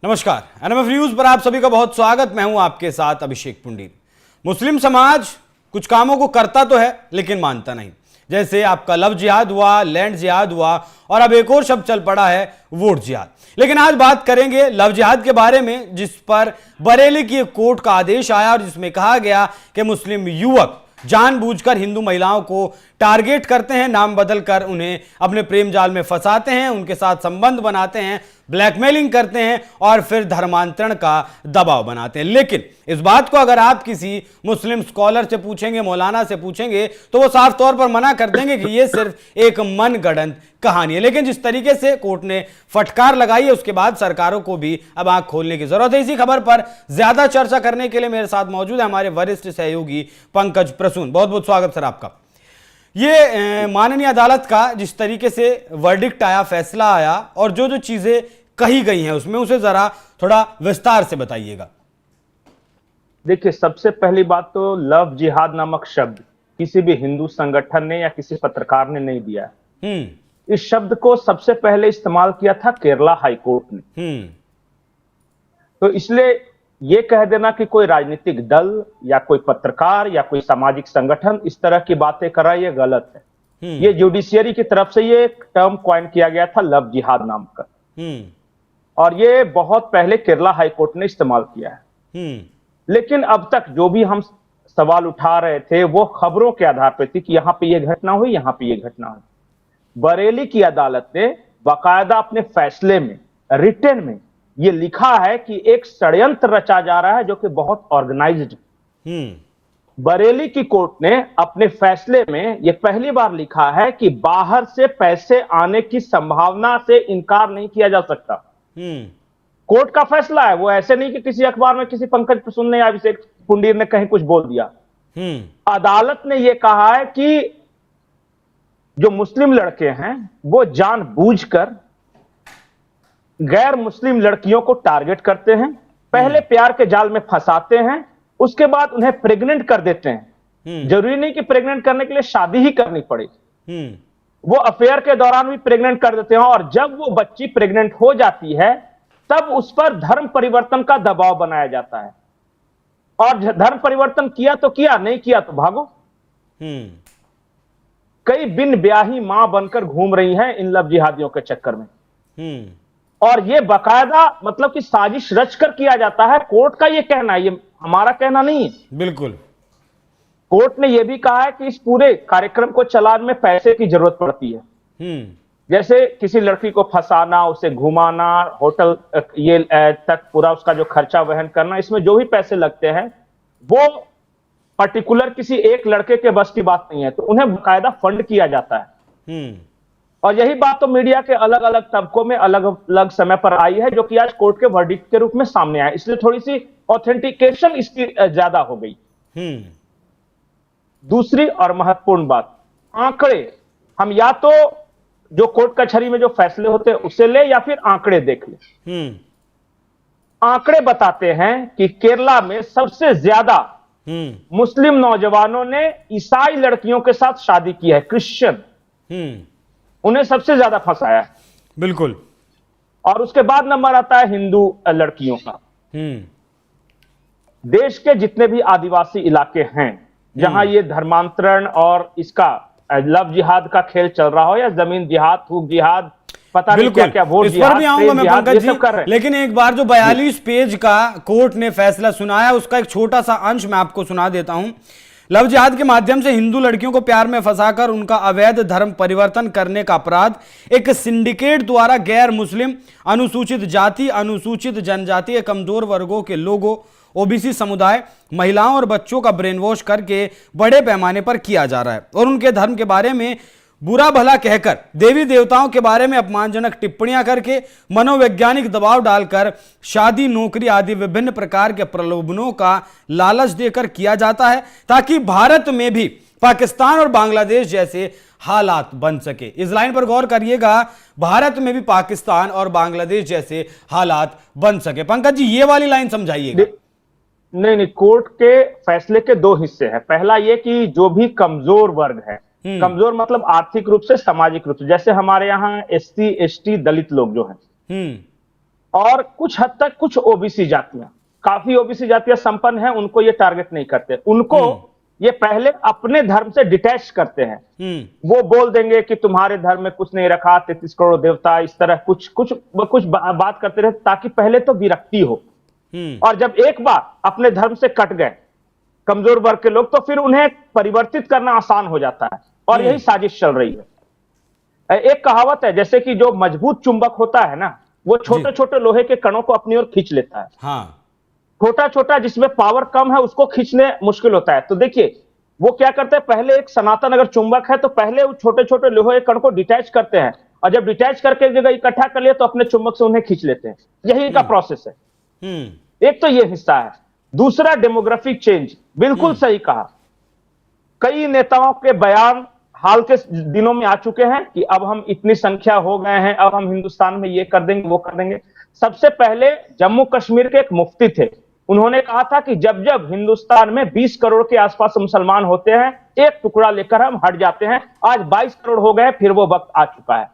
नमस्कार, NMF news पर आप सभी का बहुत स्वागत। मैं हूं आपके साथ अभिषेक पुंडीर। मुस्लिम समाज कुछ कामों को करता तो है लेकिन मानता नहीं, जैसे आपका लव जिहाद हुआ, लैंड जिहाद हुआ और अब एक और शब्द चल पड़ा है वोट जिहाद। लेकिन आज बात करेंगे लव जिहाद के बारे में, जिस पर बरेली की एक कोर्ट का आदेश आया और जिसमें कहा गया कि मुस्लिम युवक जानबूझकर हिंदू महिलाओं को टारगेट करते हैं, नाम बदलकर उन्हें अपने प्रेम जाल में फंसाते हैं, उनके साथ संबंध बनाते हैं, ब्लैकमेलिंग करते हैं और फिर धर्मांतरण का दबाव बनाते हैं। लेकिन इस बात को अगर आप किसी मुस्लिम स्कॉलर से पूछेंगे, मौलाना से पूछेंगे, तो वो साफ तौर पर मना कर देंगे कि ये सिर्फ एक मनगढ़ंत कहानी है। लेकिन जिस तरीके से कोर्ट ने फटकार लगाई है, उसके बाद सरकारों को भी अब आंख खोलने की जरूरत है। इसी खबर पर ज्यादा चर्चा करने के लिए मेरे साथ मौजूद है हमारे वरिष्ठ सहयोगी पंकज प्रसून। बहुत बहुत स्वागत सर आपका। ये माननीय अदालत का जिस तरीके से वर्डिक्ट आया, फैसला आया और जो जो चीजें कही गई हैं उसमें उसे जरा थोड़ा विस्तार से बताइएगा। देखिए, सबसे पहली बात तो लव जिहाद नामक शब्द किसी भी हिंदू संगठन ने या किसी पत्रकार ने नहीं दिया है। इस शब्द को सबसे पहले इस्तेमाल किया था केरला हाईकोर्ट ने। तो इसलिए यह कह देना कि कोई राजनीतिक दल या कोई पत्रकार या कोई सामाजिक संगठन इस तरह की बातें कर रहा है, यह गलत है। यह जुडिशियरी की तरफ से ये टर्म कॉइन किया गया था, लव जिहाद नाम का, और ये बहुत पहले केरला हाईकोर्ट ने इस्तेमाल किया है। लेकिन अब तक जो भी हम सवाल उठा रहे थे वो खबरों के आधार पर थी कि यहां पे ये घटना हुई, यहां पे ये घटना हुई। बरेली की अदालत ने बाकायदा अपने फैसले में, रिटन में ये लिखा है कि एक षड्यंत्र रचा जा रहा है जो कि बहुत ऑर्गेनाइज्ड है। बरेली की कोर्ट ने अपने फैसले में यह पहली बार लिखा है कि बाहर से पैसे आने की संभावना से इनकार नहीं किया जा सकता। कोर्ट का फैसला है, वो ऐसे नहीं कि किसी अखबार में किसी पंकज प्रसून ने या अभिषेक पुंडीर ने कहीं कुछ बोल दिया। अदालत ने यह कहा है कि जो मुस्लिम लड़के हैं वो जानबूझकर गैर मुस्लिम लड़कियों को टारगेट करते हैं, पहले प्यार के जाल में फंसाते हैं, उसके बाद उन्हें प्रेग्नेंट कर देते हैं। जरूरी नहीं कि प्रेग्नेंट करने के लिए शादी ही करनी पड़े, वो अफेयर के दौरान भी प्रेग्नेंट कर देते हैं और जब वो बच्ची प्रेग्नेंट हो जाती है तब उस पर धर्म परिवर्तन का दबाव बनाया जाता है। और धर्म परिवर्तन किया तो किया, नहीं किया तो भागो। कई बिन ब्याही मां बनकर घूम रही हैं इन लव जिहादियों के चक्कर में। और ये बाकायदा मतलब कि साजिश रचकर किया जाता है। कोर्ट का ये कहना है, ये हमारा कहना नहीं है। बिल्कुल, कोर्ट ने यह भी कहा है कि इस पूरे कार्यक्रम को चलाने में पैसे की जरूरत पड़ती है। जैसे किसी लड़की को फंसाना, उसे घुमाना, होटल ये तक पूरा उसका जो खर्चा वहन करना, इसमें जो भी पैसे लगते हैं वो पर्टिकुलर किसी एक लड़के के बस की बात नहीं है, तो उन्हें बाकायदा फंड किया जाता है। और यही बात तो मीडिया के अलग अलग तबकों में अलग अलग समय पर आई है, जो कि आज कोर्ट के वर्डिक्ट के रूप में सामने आया, इसलिए थोड़ी सी ऑथेंटिकेशन इसकी ज्यादा हो गई। दूसरी और महत्वपूर्ण बात, आंकड़े। हम या तो जो कोर्ट कचहरी में जो फैसले होते हैं उसे ले या फिर आंकड़े देख ले। आंकड़े बताते हैं कि केरला में सबसे ज्यादा मुस्लिम नौजवानों ने ईसाई लड़कियों के साथ शादी की है, क्रिश्चियन, उन्हें सबसे ज्यादा फंसाया है। बिल्कुल। और उसके बाद नंबर आता है हिंदू लड़कियों का। देश के जितने भी आदिवासी इलाके हैं जहां ये धर्मांतरण और इसका लव जिहाद का खेल चल रहा हो, या जमीन जिहाद, थूक जिहाद, पता नहीं क्या क्या, वोट जिहाद, इस पर भी आऊंगा मैं पंकज जी। लेकिन एक बार जो 42 पेज का कोर्ट ने फैसला सुनाया उसका एक छोटा सा अंश मैं आपको सुना देता हूं। लव जिहाद के माध्यम से हिंदू लड़कियों को प्यार में फंसाकर उनका अवैध धर्म परिवर्तन करने का अपराध एक सिंडिकेट द्वारा गैर मुस्लिम, अनुसूचित जाति, अनुसूचित जनजाति के कमजोर वर्गों के लोगों, ओबीसी समुदाय, महिलाओं और बच्चों का ब्रेन वॉश करके बड़े पैमाने पर किया जा रहा है और उनके धर्म के बारे में बुरा भला कहकर, देवी देवताओं के बारे में अपमानजनक टिप्पणियां करके, मनोवैज्ञानिक दबाव डालकर शादी, नौकरी आदि विभिन्न प्रकार के प्रलोभनों का लालच देकर किया जाता है ताकि भारत में भी पाकिस्तान और बांग्लादेश जैसे हालात बन सके। इस लाइन पर गौर करिएगा, भारत में भी पाकिस्तान और बांग्लादेश जैसे हालात बन सके। पंकज जी, ये वाली लाइन समझाइएगा। नहीं, कोर्ट के फैसले के दो हिस्से हैं। पहला ये कि जो भी कमजोर वर्ग है, कमजोर मतलब आर्थिक रूप से, सामाजिक रूप से, जैसे हमारे यहाँ एससी, एसटी, दलित लोग जो हैं, और कुछ हद तक कुछ ओबीसी जातियां, काफी ओबीसी जातियां संपन्न हैं, उनको ये टारगेट नहीं करते। उनको ये पहले अपने धर्म से डिटैच करते हैं। वो बोल देंगे कि तुम्हारे धर्म में कुछ नहीं रखा, 33 करोड़ देवता, इस तरह कुछ कुछ कुछ बात करते रहे, ताकि पहले तो विरक्ति हो। और जब एक बार अपने धर्म से कट गए कमजोर वर्ग के लोग, तो फिर उन्हें परिवर्तित करना आसान हो जाता है। और यही साजिश चल रही है। एक कहावत है, जैसे कि जो मजबूत चुंबक होता है ना, वो छोटे छोटे लोहे के कणों को अपनी ओर खींच लेता है। हाँ। छोटा छोटा जिसमें पावर कम है उसको खींचने मुश्किल होता है। तो देखिए वो क्या करते हैं, पहले एक सनातन अगर चुंबक है तो पहले वो छोटे छोटे लोहे के कण को डिटैच करते हैं, और जब डिटैच करके एक जगह इकट्ठा कर लिया तो अपने चुंबक से उन्हें खींच लेते हैं। यही इनका प्रोसेस है। एक तो ये हिस्सा है। दूसरा, डेमोग्राफिक चेंज, बिल्कुल सही कहा। कई नेताओं के बयान हाल के दिनों में आ चुके हैं कि अब हम इतनी संख्या हो गए हैं, अब हम हिंदुस्तान में ये कर देंगे, वो कर देंगे। सबसे पहले जम्मू कश्मीर के एक मुफ्ती थे, उन्होंने कहा था कि जब जब हिंदुस्तान में 20 करोड़ के आसपास मुसलमान होते हैं, एक टुकड़ा लेकर हम हट जाते हैं। आज 22 करोड़ हो गए, फिर वो वक्त आ चुका है।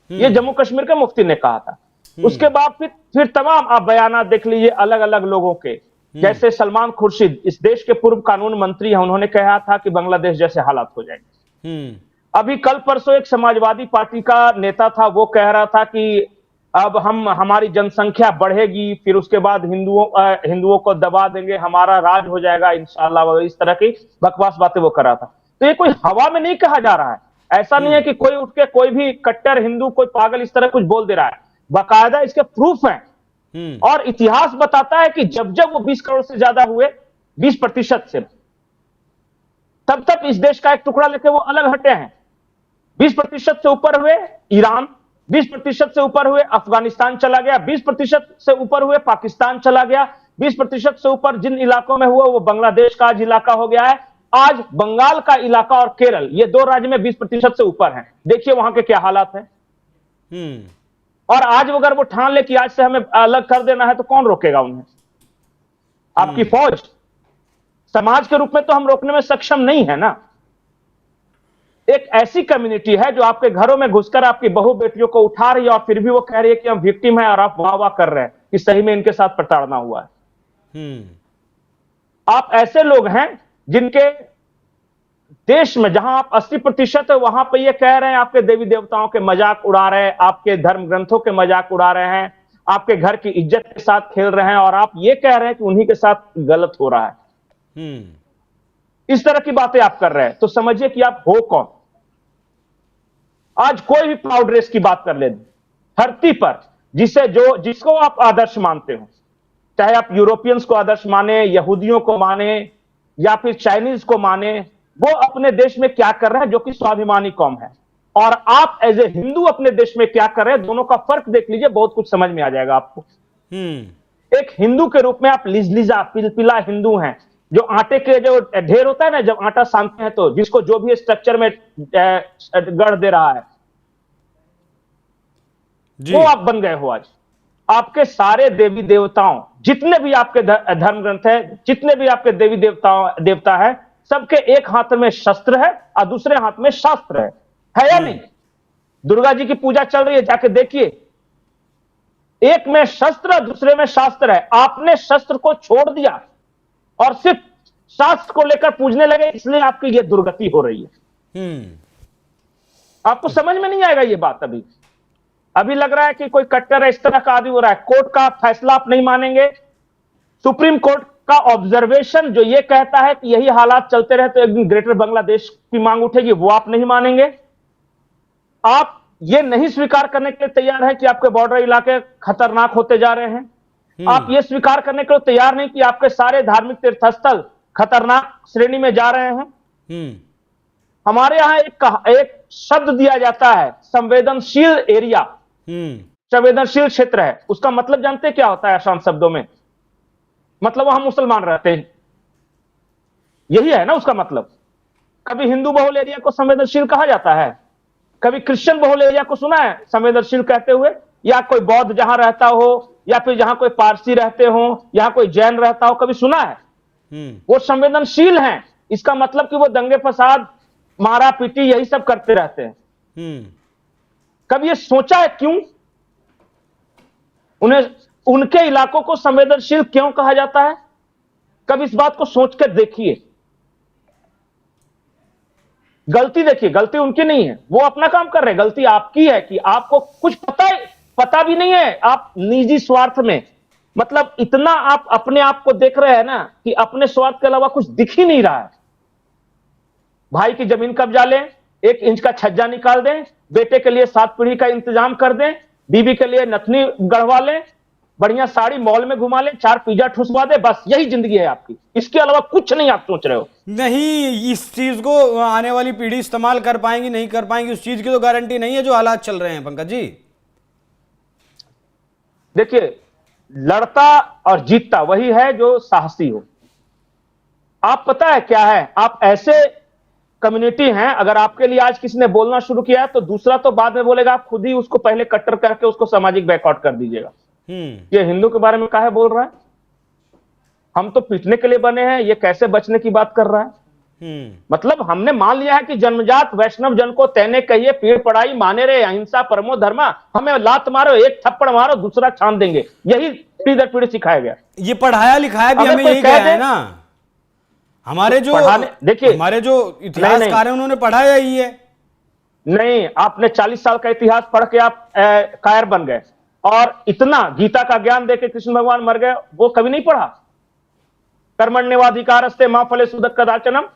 ये जम्मू कश्मीर के मुफ्ती ने कहा था। उसके बाद फिर तमाम आप बयान देख लीजिए अलग अलग लोगों के, जैसे सलमान खुर्शीद, इस देश के पूर्व कानून मंत्री हैं, उन्होंने कहा था कि बांग्लादेश जैसे हालात हो जाएंगे। अभी कल परसों एक समाजवादी पार्टी का नेता था, वो कह रहा था कि अब हमारी जनसंख्या बढ़ेगी, फिर उसके बाद हिंदुओं को दबा देंगे, हमारा राज हो जाएगा इंशाअल्लाह, इस तरह की बकवास बातें वो कर रहा था। तो ये कोई हवा में नहीं कहा जा रहा है। ऐसा नहीं है कि कोई उठ के कोई भी कट्टर हिंदू, कोई पागल इस तरह कुछ बोल दे रहा है। बाकायदा इसके प्रूफ हैं। और इतिहास बताता है कि जब जब वो 20 करोड़ से ज्यादा हुए, 20% से, तब तक इस देश का एक टुकड़ा लेके वो अलग हटे हैं। 20% से ऊपर हुए ईरान, 20% से ऊपर हुए अफगानिस्तान चला गया, 20% से ऊपर हुए पाकिस्तान चला गया, 20% से ऊपर जिन इलाकों में हुआ वो बांग्लादेश का आज इलाका हो गया है। आज बंगाल का इलाका और केरल, ये दो राज्य में 20% से ऊपर हैं। देखिए वहां के क्या हालात हैं। और आज अगर वो ठान ले कि आज से हमें अलग कर देना है, तो कौन रोकेगा उन्हें? आपकी फौज। समाज के रूप में तो हम रोकने में सक्षम नहीं है ना। एक ऐसी कम्युनिटी है जो आपके घरों में घुसकर आपकी बहू बेटियों को उठा रही है, और फिर भी वो कह रही है कि हम विक्टिम है, और आप वाह वाह कर रहे हैं कि सही में इनके साथ प्रताड़ना हुआ है। आप ऐसे लोग हैं जिनके देश में जहां आप 80% है, वहां पर ये कह रहे हैं आपके देवी देवताओं के मजाक उड़ा रहे हैं, आपके धर्म ग्रंथों के मजाक उड़ा रहे हैं, आपके घर की इज्जत के साथ खेल रहे हैं, और आप ये कह रहे हैं कि उन्हीं के साथ गलत हो रहा है। इस तरह की बातें आप कर रहे हैं, तो समझिए कि आप हो कौन। आज कोई भी प्राउड रेस की बात कर ले धरती पर, जिसको आप आदर्श मानते हो, चाहे आप यूरोपियंस को आदर्श माने, यहूदियों को माने, या फिर चाइनीज को माने, वो अपने देश में क्या कर रहे हैं जो कि स्वाभिमानी कौम है, और आप एज ए हिंदू अपने देश में क्या कर रहे हैं, दोनों का फर्क देख लीजिए, बहुत कुछ समझ में आ जाएगा आपको। एक हिंदू के रूप में आप लिजलिजा पिलपिला हिंदू हैं, जो आटे के जो ढेर होता है ना, जब आटा सानते हैं तो जिसको जो भी स्ट्रक्चर में गढ़ दे रहा है, वो आप बन गए हो। आज आपके सारे देवी देवताओं, जितने भी आपके धर्म ग्रंथ है, जितने भी आपके देवी देवता है, सबके एक हाथ में शस्त्र है और दूसरे हाथ में शास्त्र है या नहीं? दुर्गा जी की पूजा चल रही है, जाके देखिए, एक में शस्त्र दूसरे में शास्त्र है। आपने शस्त्र को छोड़ दिया और सिर्फ शास्त्र को लेकर पूजने लगे, इसलिए आपकी ये दुर्गति हो रही है। आपको समझ में नहीं आएगा ये बात। अभी लग रहा है कि कोई कट्टर है, इस तरह का आदमी हो रहा है। कोर्ट का फैसला आप नहीं मानेंगे, सुप्रीम कोर्ट का ऑब्जर्वेशन जो ये कहता है कि यही हालात चलते रहे तो एक दिन ग्रेटर बांग्लादेश की मांग उठेगी, वो आप नहीं मानेंगे। आप ये नहीं स्वीकार करने के लिए तैयार है कि आपके बॉर्डर इलाके खतरनाक होते जा रहे हैं। आप ये स्वीकार करने के लिए तैयार नहीं कि आपके सारे धार्मिक तीर्थस्थल खतरनाक श्रेणी में जा रहे हैं। हमारे यहां एक शब्द दिया जाता है, संवेदनशील एरिया, संवेदनशील क्षेत्र है। उसका मतलब जानते क्या होता है आसान शब्दों में? मतलब वहां मुसलमान रहते हैं, यही है ना उसका मतलब। कभी हिंदू बहुल एरिया को संवेदनशील कहा जाता है? कभी क्रिश्चियन बहुल एरिया को सुना है संवेदनशील कहते हुए? या कोई बौद्ध जहां रहता हो, या फिर जहां कोई पारसी रहते हो, यहां कोई जैन रहता हो, कभी सुना है? वो संवेदनशील हैं, इसका मतलब कि वो दंगे फसाद, मारा पीटी, यही सब करते रहते हैं। कभी ये सोचा है क्यों? उन्हें उनके इलाकों को संवेदनशील क्यों कहा जाता है? कब इस बात को सोचकर देखिए। गलती देखिए, गलती उनकी नहीं है, वो अपना काम कर रहे हैं। गलती आपकी है कि आपको कुछ पता भी नहीं है। आप निजी स्वार्थ में, मतलब इतना आप अपने आप को देख रहे हैं ना कि अपने स्वार्थ के अलावा कुछ दिख ही नहीं रहा है। भाई की जमीन कब्जा लें, 1 इंच का छज्जा निकाल दें, बेटे के लिए 7 पीढ़ी का इंतजाम कर दें, बीवी के लिए नथनी गढ़वा लें, बढ़िया साड़ी मॉल में घुमा लें, 4 पिज्जा ठुसवा दे, बस यही जिंदगी है आपकी। इसके अलावा कुछ नहीं आप सोच रहे हो। नहीं, इस चीज को आने वाली पीढ़ी इस्तेमाल कर पाएंगी नहीं कर पाएंगी, उस चीज की तो गारंटी नहीं है जो हालात चल रहे हैं पंकज जी। देखिए, लड़ता और जीतता वही है जो साहसी हो। आप पता है क्या है, आप ऐसे कम्युनिटी हैं, अगर आपके लिए आज किसी ने बोलना शुरू किया है तो दूसरा तो बाद में बोलेगा, आप खुद ही उसको पहले कट्टर करके उसको सामाजिक बैकआउट कर दीजिएगा। ये हिंदू के बारे में काहे बोल रहा है? हम तो पीटने के लिए बने हैं, ये कैसे बचने की बात कर रहा है? मतलब हमने मान लिया है कि जन्मजात वैष्णव जन को तैने कहिए, पीड़ पड़ाई माने रे, अहिंसा परमो धर्मा। हमें लात मारो, एक थप्पड़ मारो, दूसरा छान देंगे, यही पीढ़ी दर पीढ़ी सिखाया गया। ये पढ़ाया लिखाया भी हमें यही गया है ना। हमारे जो देखिए, हमारे जो इतिहासकार हैं उन्होंने पढ़ाया ही है। नहीं, आपने 40 साल का इतिहास पढ़ के आप कायर बन गए, और इतना गीता का ज्ञान देके कृष्ण भगवान मर गए, वो कभी नहीं पढ़ा। कर्मण्येवाधिकारस्ते मा फले सुदक कदाचनम,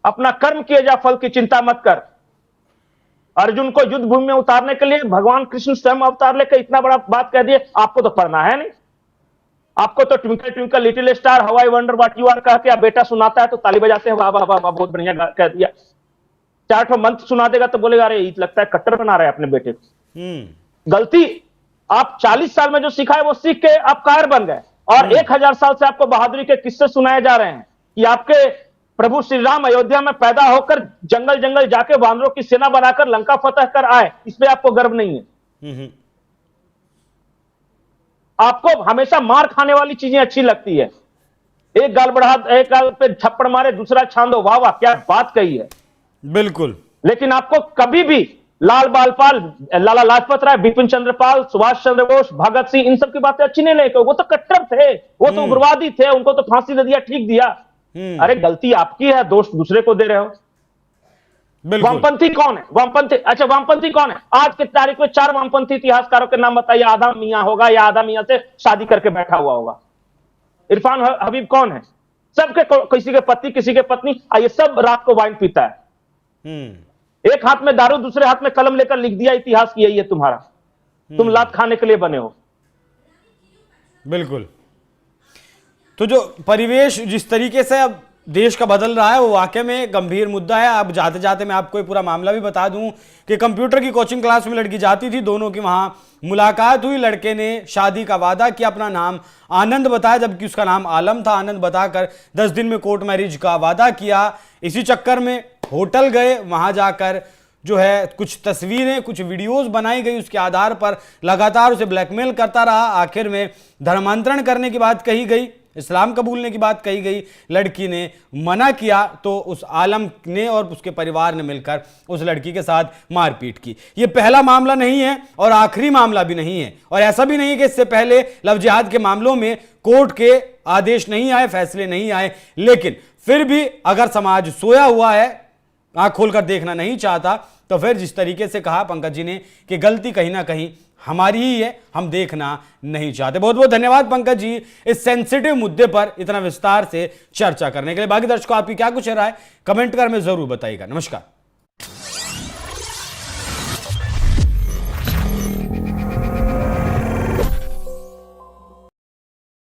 अपना कर्म किए जा, फल की चिंता मत कर। अर्जुन को युद्ध भूमि में उतारने के लिए भगवान कृष्ण स्वयं अवतार लेकर इतना बड़ा बात कह दिए, आपको तो पढ़ना है नहीं। आपको तो twinkle twinkle little star, how I wonder what you are कह के बेटा सुनाता है तो ताली बजाते हैं, वाह वाह वाह, बहुत बढ़िया कह दिया। 4 ठो मंत्र सुना देगा तो बोलेगा अरे लगता है कट्टर बना रहे अपने बेटे को। गलती आप 40 साल में जो सीखा है वो सीख के आप कायर बन गए, और 1000 साल से आपको बहादुरी के किस्से सुनाए जा रहे हैं कि आपके प्रभु श्री राम अयोध्या में पैदा होकर जंगल जंगल जाके वानरों की सेना बनाकर लंका फतह कर आए, इस पे आपको गर्व नहीं है। आपको हमेशा मार खाने वाली चीजें अच्छी लगती है। एक गाल बढ़ा, एक गाल पे थप्पड़ मारे, दूसरा छान दो, वाह वाह क्या बात कही है। बिल्कुल। लेकिन आपको कभी भी लाल बालपाल, लाला लाजपत राय, बिपिन चंद्र पाल, सुभाष चंद्र बोस, भगत सिंह, इन सब की बातें अच्छी नहीं लगी। वो तो कट्टर थे, वो तो उग्रवादी थे, उनको तो फांसी दे दिया, ठीक दिया। अरे गलती आपकी है, दोष दूसरे को दे रहे हो। वामपंथी कौन है? वामपंथी, अच्छा वामपंथी कौन है? आज के तारीख में 4 वामपंथी इतिहासकारों के नाम बताइए। आधा मियां होगा या आधा मियां से शादी करके बैठा हुआ होगा। इरफान हबीब कौन है? सबके किसी के पति, किसी के पत्नी, ये सब रात को वाइन पीता है। एक हाथ में दारू, दूसरे हाथ में कलम लेकर लिख दिया इतिहास की यही है तुम्हारा। तुम लात खाने के लिए बने हो। बिल्कुल। तो जो परिवेश जिस तरीके से अब देश का बदल रहा है वो वाकई में गंभीर मुद्दा है। अब जाते जाते मैं आपको ये पूरा मामला भी बता दूं कि कंप्यूटर की कोचिंग क्लास में लड़की जाती थी, दोनों की वहां मुलाकात हुई। लड़के ने शादी का वादा किया, अपना नाम आनंद बताया जबकि उसका नाम आलम था। आनंद बताकर 10 दिन में कोर्ट मैरिज का वादा किया। इसी चक्कर में होटल गए, वहां जाकर जो है कुछ तस्वीरें, कुछ वीडियोस बनाई गई, उसके आधार पर लगातार उसे ब्लैकमेल करता रहा। आखिर में धर्मांतरण करने की बात कही गई, इस्लाम कबूलने की बात कही गई। लड़की ने मना किया तो उस आलम ने और उसके परिवार ने मिलकर उस लड़की के साथ मारपीट की। यह पहला मामला नहीं है और आखिरी मामला भी नहीं है, और ऐसा भी नहीं है कि इससे पहले लव जिहाद के मामलों में कोर्ट के आदेश नहीं आए, फैसले नहीं आए। लेकिन फिर भी अगर समाज सोया हुआ है, आंख खोलकर देखना नहीं चाहता, तो फिर जिस तरीके से कहा पंकज जी ने कि गलती कहीं ना कहीं हमारी ही है, हम देखना नहीं चाहते। बहुत बहुत धन्यवाद पंकज जी इस सेंसिटिव मुद्दे पर इतना विस्तार से चर्चा करने के लिए। बाकी दर्शकों आपकी क्या कुछ राय कमेंट कर में जरूर बताइएगा। नमस्कार।